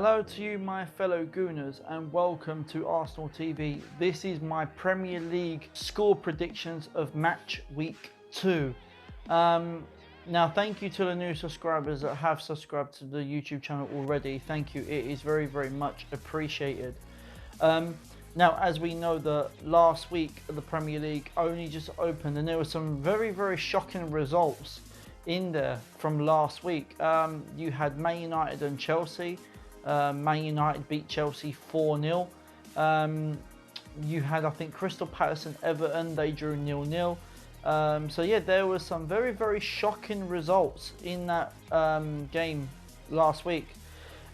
Hello to you my fellow Gooners and welcome to Arsenal TV. This is my Premier League score predictions of match week 2. Now thank you to the new subscribers that have subscribed to the YouTube channel already. Thank you, it is very much appreciated. Now as we know, the last week of the Premier League only just opened and there were some very shocking results in there from last week. You had Man United and Chelsea. Man United beat Chelsea 4-0. You had, I think, Crystal Palace and Everton, they drew 0-0. So yeah, there was some very shocking results in that game last week.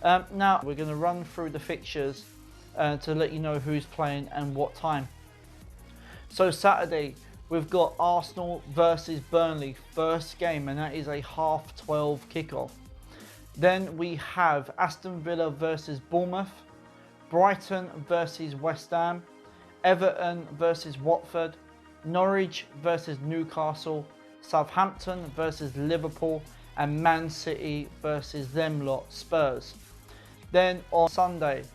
Now we're going to run through the fixtures to let you know who's playing and what time. So Saturday, we've got Arsenal versus Burnley, first game, and that is a 12:30 kickoff. Then we have Aston Villa versus Bournemouth, Brighton versus West Ham, Everton versus Watford, Norwich versus Newcastle, Southampton versus Liverpool, and Man City versus them lot, Spurs. Then on Sunday,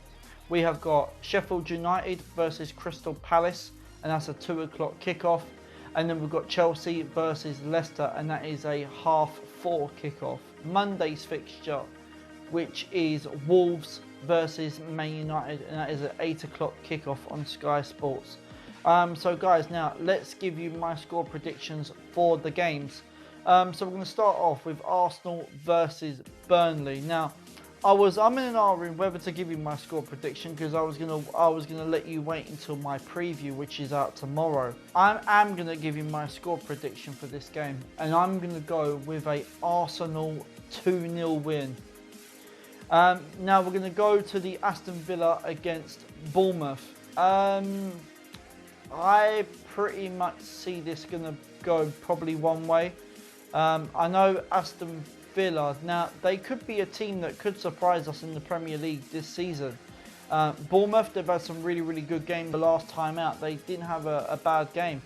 we have got Sheffield United versus Crystal Palace, and that's a 2 o'clock kickoff. And then we've got Chelsea versus Leicester, and that is a 4:30 kickoff. Monday's fixture, which is Wolves versus Man United, and that is an 8 o'clock kickoff on Sky Sports. So guys, now let's give you my score predictions for the games. So we're going to start off with Arsenal versus Burnley. Now, I'm in an argument whether to give you my score prediction because I was gonna let you wait until my preview, which is out tomorrow. I am gonna give you my score prediction for this game, and I'm gonna go with a Arsenal 2-0 win. Now we're gonna go to the Aston Villa against Bournemouth. I pretty much see this gonna go probably one way. I know Aston Villa, now they could be a team that could surprise us in the Premier League this season. Bournemouth, they've had some really good games the last time out. They didn't have a bad game.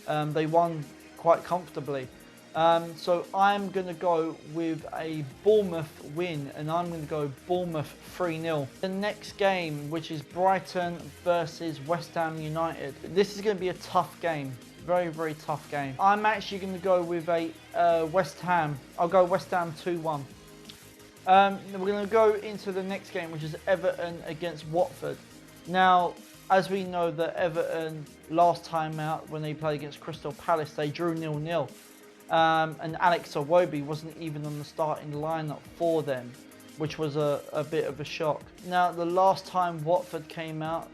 They won quite comfortably. So I'm going to go with a Bournemouth win, and I'm going to go Bournemouth 3-0. The next game, which is Brighton versus West Ham United. This is going to be a tough game. Very tough game. I'm actually going to go with a West Ham. I'll go West Ham 2-1. We're going to go into the next game, which is Everton against Watford. Now, as we know that Everton last time out when they played against Crystal Palace, they drew 0-0. And Alex Iwobi wasn't even on the starting lineup for them, which was a bit of a shock. Now, the last time Watford came out,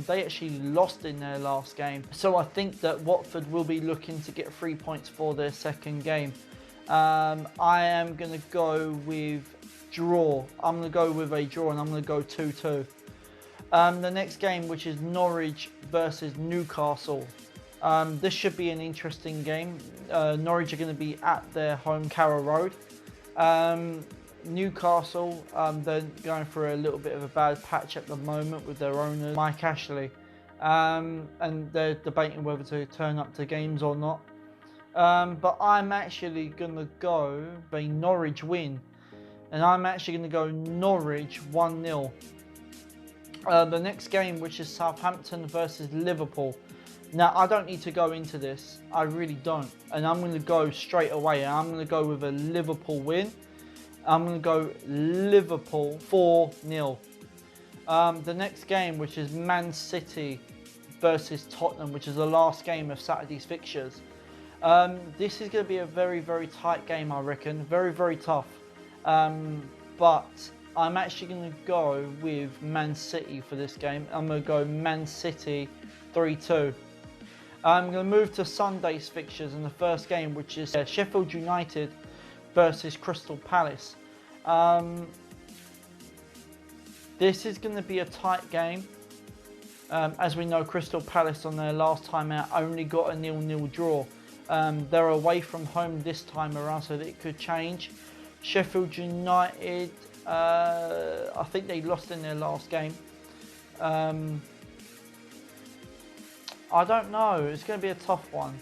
they actually lost in their last game. So I think that Watford will be looking to get 3 points for their second game. I am going to go with draw. I'm going to go with a draw, and I'm going to go 2-2. The next game, which is Norwich versus Newcastle. This should be an interesting game. Norwich are going to be at their home Carrow Road. Newcastle, they're going through a little bit of a bad patch at the moment with their owner, Mike Ashley. And they're debating whether to turn up to games or not. But I'm actually going to go for a Norwich win. And I'm actually going to go Norwich 1-0. The next game, which is Southampton versus Liverpool. Now, I don't need to go into this. I really don't. And I'm going to go straight away. I'm going to go with a Liverpool win. I'm going to go Liverpool 4-0. The next game, which is Man City versus Tottenham, which is the last game of Saturday's fixtures. This is going to be a very tight game, I reckon. Very tough. But I'm actually going to go with Man City for this game. I'm going to go Man City 3-2. I'm going to move to Sunday's fixtures in the first game, which is Sheffield United versus Crystal Palace. This is going to be a tight game. As we know, Crystal Palace on their last time out only got a 0-0 draw. They're away from home this time around, so that it could change. Sheffield United, I think they lost in their last game. I don't know, it's going to be a tough one.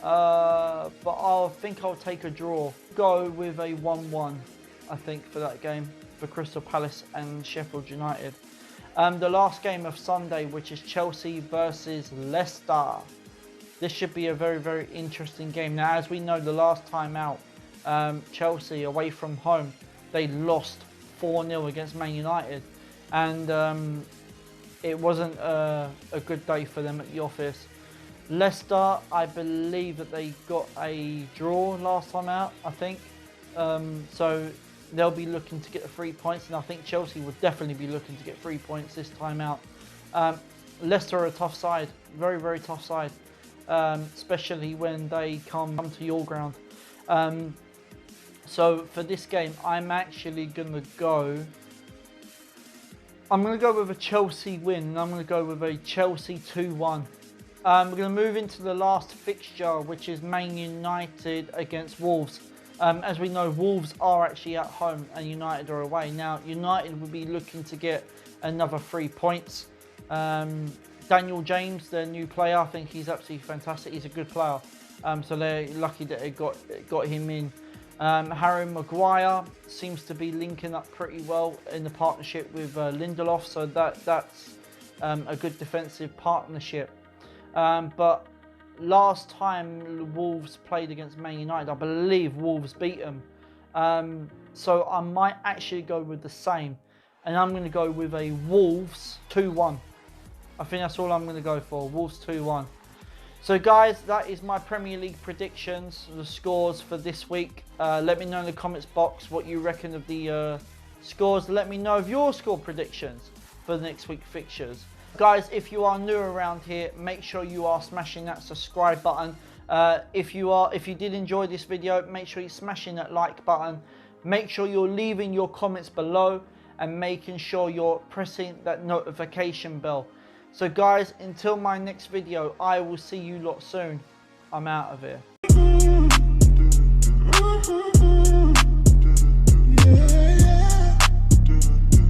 But I think I'll take a draw. Go with a 1-1, I think, for that game. for Crystal Palace and Sheffield United. The last game of Sunday, which is Chelsea versus Leicester. This should be a very, very interesting game. Now, as we know, the last time out, Chelsea away from home, they lost 4-0 against Man United. And it wasn't a good day for them at the office. Leicester, I believe that they got a draw last time out, I think. So they'll be looking to get the 3 points, and I think Chelsea will definitely be looking to get 3 points this time out. Leicester are a tough side, very, very tough side, especially when they come to your ground. So for this game, I'm actually going to go... I'm going to go with a Chelsea win, and I'm going to go with a Chelsea 2-1. We're going to move into the last fixture, which is Man United against Wolves. As we know, Wolves are actually at home and United are away. Now, United will be looking to get another 3 points. Daniel James, their new player, I think he's absolutely fantastic. He's a good player. So they're lucky that they got him in. Harry Maguire seems to be linking up pretty well in the partnership with Lindelof, so that's a good defensive partnership. But last time Wolves played against Man United, I believe Wolves beat them. So I might actually go with the same, and I'm going to go with a Wolves 2-1. I think that's all I'm going to go for, Wolves 2-1. So guys, that is my Premier League predictions, the scores for this week. Let me know in the comments box what you reckon of the scores. Let me know of your score predictions for the next week fixtures. Guys, if you are new around here, make sure you are smashing that subscribe button. If you did enjoy this video, make sure you're smashing that like button. Make sure you're leaving your comments below and making sure you're pressing that notification bell. So guys, until my next video, I will see you lot soon. I'm out of here.